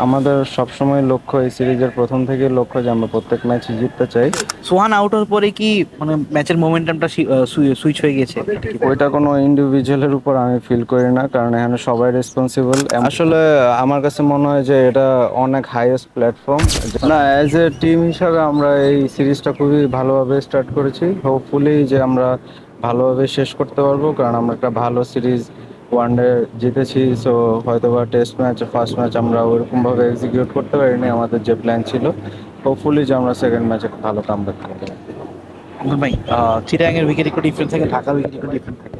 আমাদের সবসময় লক্ষ্য এই সিরিজের প্রথম থেকে লক্ষ্য যে আমরা প্রত্যেক ম্যাচে জিততে চাই। সোহান আউট হওয়ার পরে কি মানে ম্যাচের মোমেন্টামটা সুইচ হয়ে গেছে? ওইটা কোনো ইন্ডিভিজুয়ালের উপর আমি ফিল করি না, কারণ এখানে সবাই রেসপন্সিবল। আসলে আমার কাছে মনে হয় যে এটা অনেক হাইয়েস্ট প্ল্যাটফর্ম। না, অ্যাজ এ টিম হিসাবে আমরা এই সিরিজটা খুবই ভালোভাবে স্টার্ট করেছি। হোপফুলি যে আমরা ভালোভাবে শেষ করতে পারবো, কারণ আমরা একটা ভালো সিরিজ ওয়ানডে জিতেছি। সো হয়তোবা টেস্ট ম্যাচ ফার্স্ট ম্যাচ আমরা ওইরকমভাবে এক্সিকিউট করতে পারিনি আমাদের যে প্ল্যান ছিল। হোপফুলি যে আমরা সেকেন্ড ম্যাচে ভালো কামব্যাক করবো। অঙ্কন ভাই, চিটাগাংয়ের উইকেট একটু ডিফারেন্ট থাকে, ঢাকার উইকেট একটু ডিফারেন্ট থাকে।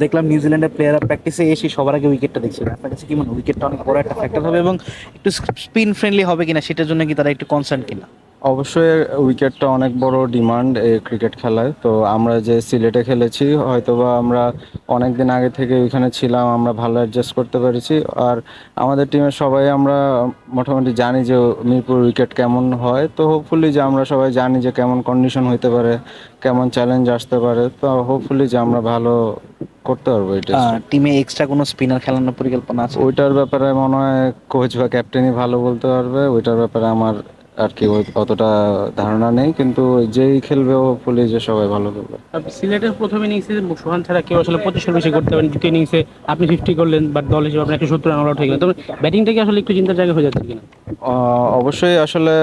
দেখলাম নিউজিল্যান্ডের প্লেয়াররা প্র্যাকটিসে এসে সবার আগে উইকেটটা দেখছিলেন। আপনার কাছে কি মনে হয় উইকেটটা অনেক বড় একটা ফ্যাক্টর হবে এবং একটু স্পিন ফ্রেন্ডলি হবে কিনা সেটার জন্য কি তারা একটু কনসার্ন কিনা? অবশ্যই উইকেটটা অনেক বড় ডিমান্ড এই ক্রিকেট খেলায়। তো আমরা যে সিলেটে খেলেছি, হয়তোবা আমরা অনেক দিন আগে থেকে ওইখানে ছিলাম, আমরা ভালো অ্যাডজাস্ট করতে পেরেছি। আর আমাদের টিমের সবাই আমরা মোটামুটি জানি যে মিরপুর উইকেট কেমন হয়। তো হোপফুলি যে আমরা সবাই জানি যে কেমন কন্ডিশন হইতে পারে, কেমন চ্যালেঞ্জ আসতে পারে। তো হোপফুলি যে আমরা ভালো করতে পারবো এই টেস্টে। টিমে এক্সট্রা কোনো স্পিনার খেলানোর পরিকল্পনা আছে? ওইটার ব্যাপারে মনে হয় কোচ বা ক্যাপ্টেনই ভালো বলতে পারবে। ওইটার ব্যাপারে আমার আর কি অতটা ধারণা নেই, কিন্তু যেই খেলবে হোপফুলি যে সবাই ভালো খেলবে। সিলেটের প্রথম ইনিংসে সোহান ছাড়া কেউ আসলে 25 বেশি করতে পারেন। দ্বিতীয় ইনিংসে আপনি 50 করলেন, বাট দল হিসেবে আপনি 170 রান আউট হয়ে গেলেন। তবে ব্যাটিংটা কি আসলে একটু চিন্তার জায়গা হয়ে যাচ্ছে কিনা? অবশ্যই আসলে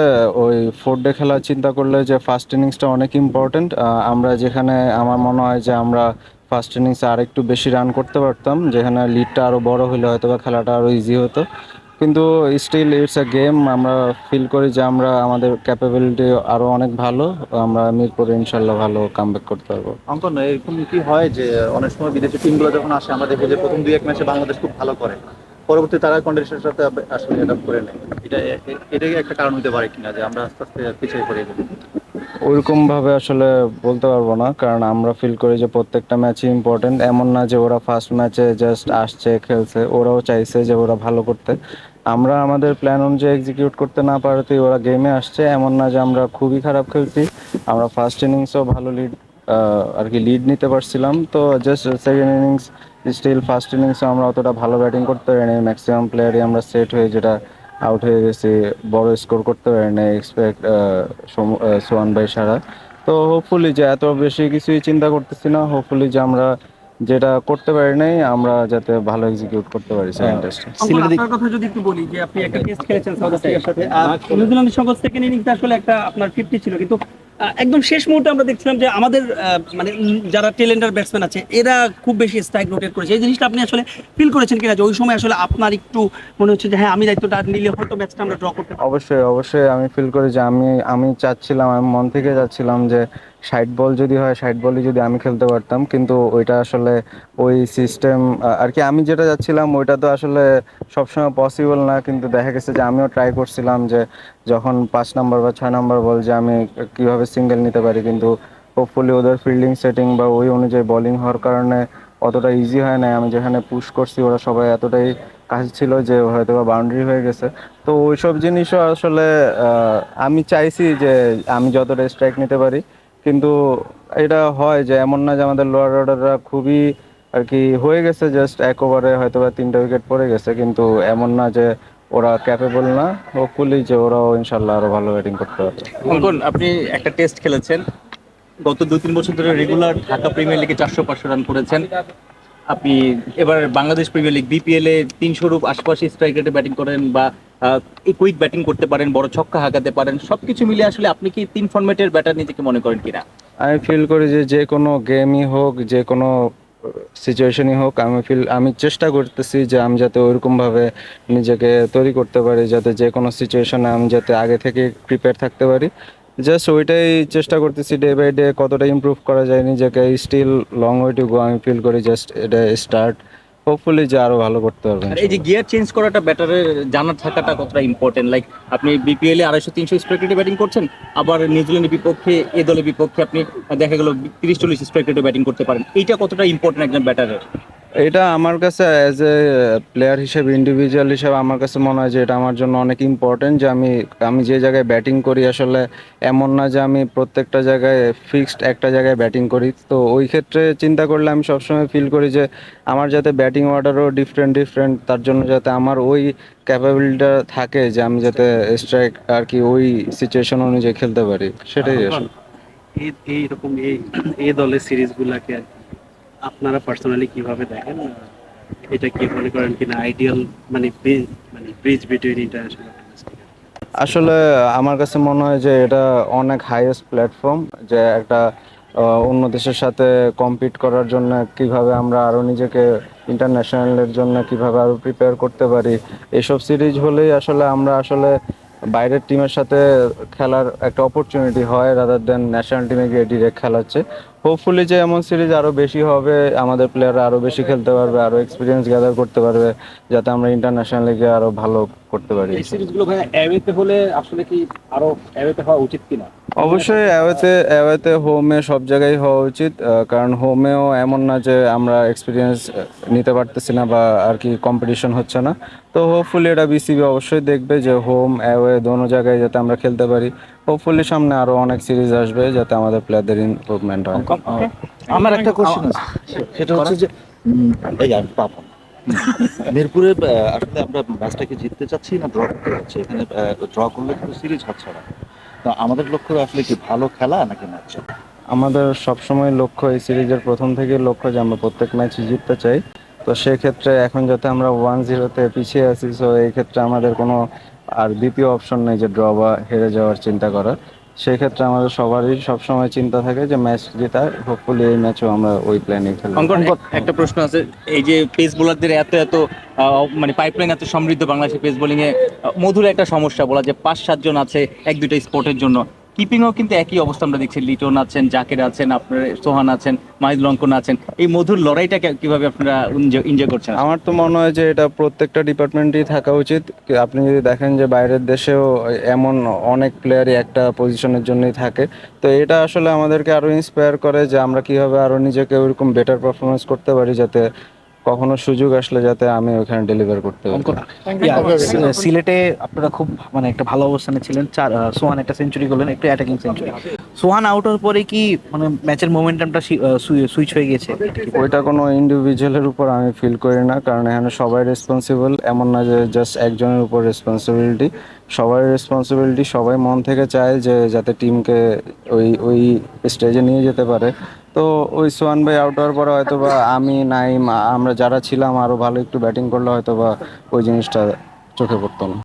ওই ফোর্থ ডে খেলা চিন্তা করলে যে ফার্স্ট ইনিংসটা অনেক ইম্পর্ট্যান্ট। আমরা যেখানে আমার মনে হয় যে আমরা ফার্স্ট ইনিংসে আর একটু বেশি রান করতে পারতাম, যেখানে লিডটা আরও বড় হলে হয়তো বা খেলাটা আরও ইজি হতো। কিন্তু স্টিল ইটস এ গেম। আমরা ফিল করি যে আমরা আমাদের ক্যাপাবিলিটি আরও অনেক ভালো। আমরা মিরপুরে ইনশাল্লাহ ভালো কামব্যাক করতে পারবো। অঙ্কন, এরকম কি হয় যে অনেক সময় বিদেশি টিমগুলো যখন আসে আমরা দেখি যে প্রথম দুই এক ম্যাচে বাংলাদেশ খুব ভালো করে, পরবর্তী তারা কন্ডিশনের সাথে আসলে অ্যাডাপ্ট করে নেয়। এটা একটা কারণ হতে পারে কিনা যে আমরা আস্তে আস্তে পিছিয়ে পড়ে যাই? ওইরকমভাবে আসলে বলতে পারবো না, কারণ আমরা ফিল করি যে প্রত্যেকটা ম্যাচই ইম্পর্টেন্ট। এমন না যে ওরা ফার্স্ট ম্যাচে জাস্ট আসছে খেলছে, ওরাও চাইছে যে ওরা ভালো করতে। আমরা আমাদের প্ল্যান অনুযায়ী এক্সিকিউট করতে না পারতেই ওরা গেমে আসছে। এমন না যে আমরা খুবই খারাপ খেলছি। আমরা ফার্স্ট ইনিংসেও ভালো লিড আর কি লিড নিতে পারছিলাম। তো just second innings still first ইনিংসে আমরা অতটা ভালো ব্যাটিং করতে পারিনি। ম্যাক্সিমাম প্লেয়ারই আমরা সেট হয়ে যেটা আউট হয়ে গেছি, বড় স্কোর করতে পারিনি এক্সপেক্ট সোহান ভাই সারা। তো হোপফুলি যে এত বেশি কিছুই চিন্তা করতেছি না। হোপফুলি যে আমরা যেটা করতে পারি নাই আমরা যাতে ভালো এক্সিকিউট করতে পারি সেকেন্ড টেস্টে। সিলেটে আপনার কথা যদি একটু বলি যে আপনি একটা টেস্ট খেলেছেন সাউথ আফ্রিকার সাথে, আর নিউজিল্যান্ডের সঙ্গে সেকেন্ড ইনিংসে আসলে একটা আপনার 50 ছিল, কিন্তু একদম শেষ মুহূর্তে আমরা দেখছিলাম যে আমাদের মানে যারা টেলেন্টার ব্যাটসম্যান আছে এরা খুব বেশি স্ট্রাইক রোটেট করেছে। এই জিনিসটা আপনি আসলে ফিল করেছেন কিনা যে ওই সময় আসলে আপনার একটু মনে হচ্ছে যে হ্যাঁ আমি দায়িত্বটা নিলে হয়তো ম্যাচটা আমরা ড্র করতে পারবো? অবশ্যই অবশ্যই আমি ফিল করি যে আমি চাচ্ছিলাম, আমি মন থেকে চাচ্ছিলাম যে 60 বল যদি হয় 60 বলই যদি আমি খেলতে পারতাম। কিন্তু ওইটা আসলে ওই সিস্টেম আর কি আমি যেটা চাচ্ছিলাম ওইটা তো আসলে সবসময় পসিবল না। কিন্তু দেখা গেছে যে আমিও ট্রাই করছিলাম যে যখন 5 নম্বর বা 6 নম্বর বল যে আমি কিভাবে সিঙ্গেল নিতে পারি। কিন্তু হোপফুলি ওদের ফিল্ডিং সেটিং বা ওই অনুযায়ী বোলিং হওয়ার কারণে অতটা ইজি হয় না। আমি যেখানে পুশ করছি ওরা সবাই এতটাই কাছে ছিল যে হয়তো বা বাউন্ডারি হয়ে গেছে। তো ওইসব জিনিসও আসলে আমি চাইছি যে আমি যতটা স্ট্রাইক নিতে পারি। কিন্তু এটা হয় যে এমন না যে আমাদের লোয়ার অর্ডাররা খুবই আর কি হয়ে গেছে, জাস্ট এক ওভারে হয়তো বা 3টা উইকেট পড়ে গেছে। কিন্তু এমন না যে ওরা ক্যাপেবল না। হোপফুলি যে ওরাও ইনশাল্লাহ আরো ভালো ব্যাটিং করতে পারবে। অঙ্কন, আপনি একটা টেস্ট খেলেছেন, গত 2-3 বছর ধরে রেগুলার ঢাকা প্রিমিয়ার লিগে 400-500 রান করেছেন। আপনি এবার বাংলাদেশ প্রিমিয়ার লিগ বিপিএল এ 300 আশেপাশে স্ট্রাইক রেটে ব্যাটিং করেন বা কুইক ব্যাটিং করতে পারেন, বড় ছক্কা হাঁকাতে পারেন। সবকিছু মিলে আসলে আপনি কি 3 ফরম্যাটের ব্যাটার নিজেকে মনে করেন কিনা? আমি ফিল করি যে যে কোনো গেমই হোক, যে কোনো সিচুয়েশনই হোক, আমি চেষ্টা করতেছি যে আমি যাতে ওইরকমভাবে নিজেকে তৈরি করতে পারি, যাতে যে কোনো সিচুয়েশনে আমি যাতে আগে থেকে প্রিপেয়ার থাকতে পারি। জাস্ট ওইটাই চেষ্টা করতেছি ডে বাই ডে কতটা ইমপ্রুভ করা যায় নিজেকে। Still long way to go. আমি ফিল করি জাস্ট এটা স্টার্ট। হোপফুলি যে আরও ভালো করতে পারবেন। আর এই যে গিয়ার চেঞ্জ করাটা ব্যাটারের জানা থাকাটা কতটা ইম্পর্টেন্ট? লাইক আপনি বিপিএল এ 250-300 স্ট্রাইক রেটে ব্যাটিং করছেন, আবার নিউজিল্যান্ডের বিপক্ষে এ দলের বিপক্ষে আপনি দেখা গেল 30-40 স্ট্রাইক রেটে ব্যাটিং করতে পারেন। এইটা কতটা ইম্পর্টেন্ট একজন ব্যাটারের? এটা আমার কাছে অ্যাজ এ প্লেয়ার হিসেবে, ইন্ডিভিজুয়াল হিসেবে আমার কাছে মনে হয় যে এটা আমার জন্য অনেক ইম্পর্টেন্ট, যে আমি আমি যে জায়গায় ব্যাটিং করি আসলে এমন না যে আমি প্রত্যেকটা জায়গায় ফিক্সড একটা জায়গায় ব্যাটিং করি। তো ওই ক্ষেত্রে চিন্তা করলে আমি সবসময় ফিল করি যে আমার যাতে ব্যাটিং অর্ডারও ডিফারেন্ট ডিফারেন্ট, তার জন্য যাতে আমার ওই ক্যাপাবিলিটিটা থাকে যে আমি যাতে স্ট্রাইক আর কি ওই সিচুয়েশন অনুযায়ী খেলতে পারি, সেটাই আসলে। এইরকম এই দলের সিরিজগুলোকে আর কি আপনারা পার্সোনালি কিভাবে দেখেন? এটা কি মনে করেন কিনা আইডিয়াল, মানে ব্রিজ বিটুইন ইন্টারন্যাশনাল? আসলে আমার কাছে মনে হয় যে এটা অনেক হাইয়েস্ট প্ল্যাটফর্ম, যে একটা অন্য দেশের সাথে কম্পিট করার জন্য কিভাবে আমরা আরও নিজেকে ইন্টারন্যাশনালের জন্য কিভাবে আরও প্রিপেয়ার করতে পারি, এসব সিরিজ হলেই আসলে আমরা আসলে বাইরের টিমের সাথে খেলার একটা অপরচুনিটি হয়, রাদার দেন ন্যাশনাল টিমে গিয়ে ডিরেক্ট খেলাচ্ছে। হোপফুলি যে এমন সিরিজ আরও বেশি হবে, আমাদের প্লেয়াররা আরও বেশি খেলতে পারবে, আরও এক্সপিরিয়েন্স গ্যাদার করতে পারবে, যাতে আমরা ইন্টারন্যাশনালে গিয়ে আরও ভালো করতে পারি। এই সিরিজগুলো ভাই অ্যাওয়েতে হলে আসলে কি আরো অ্যাওয়েতে হওয়া উচিত কিনা? অবশ্যই অ্যাওয়েতে অ্যাওয়েতে হোমে সব জায়গায় হওয়া উচিত, কারণ হোমেও এমন না যে আমরা এক্সপিরিয়েন্স নিতে পারতেছি না বা আর কি কম্পিটিশন হচ্ছে না। তো হোপফুলি এটা বিসিবি অবশ্যই দেখবে যে হোম অ্যাওয়ে দোনো জায়গায় যাতে আমরা খেলতে পারি। হোপফুলি সামনে আরও অনেক সিরিজ আসবে যাতে আমাদের প্লেয়ারদের ইমপ্রুভমেন্ট হয়। আমার একটা কোশ্চেন আছে, সেটা হচ্ছে যে এই আমি পাবো না। মিরপুরে আসলে আমরা ম্যাচটাকে জিততে চাচ্ছি না ড্র করতে চাচ্ছি? এখানে ড্র করলে কিন্তু সিরিজ হাতছাড়া। তো আমাদের লক্ষ্য আসলে কি ভালো খেলা নাকি ম্যাচ? আমাদের সবসময় লক্ষ্য, এই সিরিজের প্রথম থেকেই লক্ষ্য যে আমরা প্রত্যেক ম্যাচে জিততে চাই। তো সেক্ষেত্রে এখন যাতে আমরা 1-0-তে পিছিয়ে আছি, সো এই ক্ষেত্রে আমাদের কোনো আর দ্বিতীয় অপশন নেই যে ড্র বা হেরে যাওয়ার চিন্তা করার। সেই ক্ষেত্রে আমাদের সবারই সবসময় চিন্তা থাকে যে ম্যাচ জেতার। হোপফুলি এই ম্যাচও আমরা ওই প্ল্যানে খেলবো। অঙ্কন, একটা প্রশ্ন আছে। এই যে পেস বোলারদের এত এত মানে পাইপলাইন এত সমৃদ্ধ বাংলাদেশের পেস বোলিং এ, মধুর একটা সমস্যা বলা যে 5-7 জন আছে এক দুইটা স্পটের জন্য। কিপিংও কিন্তু একই অবস্থা আমরা দেখছি, লিটন আছেন, জাকের আছেন, আপনার সোহান আছেন, মাহিদুল অঙ্কন আছেন। এই মধুর লড়াইটা কিভাবে আপনারা এনজয় করছেন? আমার তো মনে হয় যে এটা প্রত্যেকটা ডিপার্টমেন্টেই থাকা উচিত। আপনি যদি দেখেন যে বাইরের দেশেও এমন অনেক প্লেয়ারই একটা পজিশনের জন্যই থাকে। তো এটা আসলে আমাদেরকে আরো ইন্সপায়ার করে যে আমরা কিভাবে আরো নিজেকে ওইরকম বেটার পারফরমেন্স করতে পারি, যাতে কখনো সুযোগ আসলে যাতে আমি ওখানে ডেলিভার করতে পারি। সিলেটে আপনারা খুব মানে একটা ভালো অবস্থানে ছিলেন, সোহান একটা সেঞ্চুরি করলেন, একটু অ্যাটাকিং সেঞ্চুরি। সোহান আউট হওয়ার পরে কি মানে ম্যাচের মোমেন্টামটা সুইচ হয়ে গেছে? ওইটা কোনো ইন্ডিভিজুয়ালের উপর আমি ফিল করি না, কারণ এখানে সবাই রেসপন্সিবল, এমন না যে জাস্ট একজনের উপর রেসপন্সিবিলিটি। সবাই রেসপন্সিবিলিটি, সবাই মন থেকে চায় যে যাতে টিমকে ওই ওই স্টেজে নিয়ে যেতে পারে। তো ওই সোহান ভাই আউট হওয়ার পরে হয়তো বা আমি নাইম আমরা যারা ছিলাম আরও ভালো একটু ব্যাটিং করলে হয়তো বা ওই জিনিসটা চোখে পড়তো না।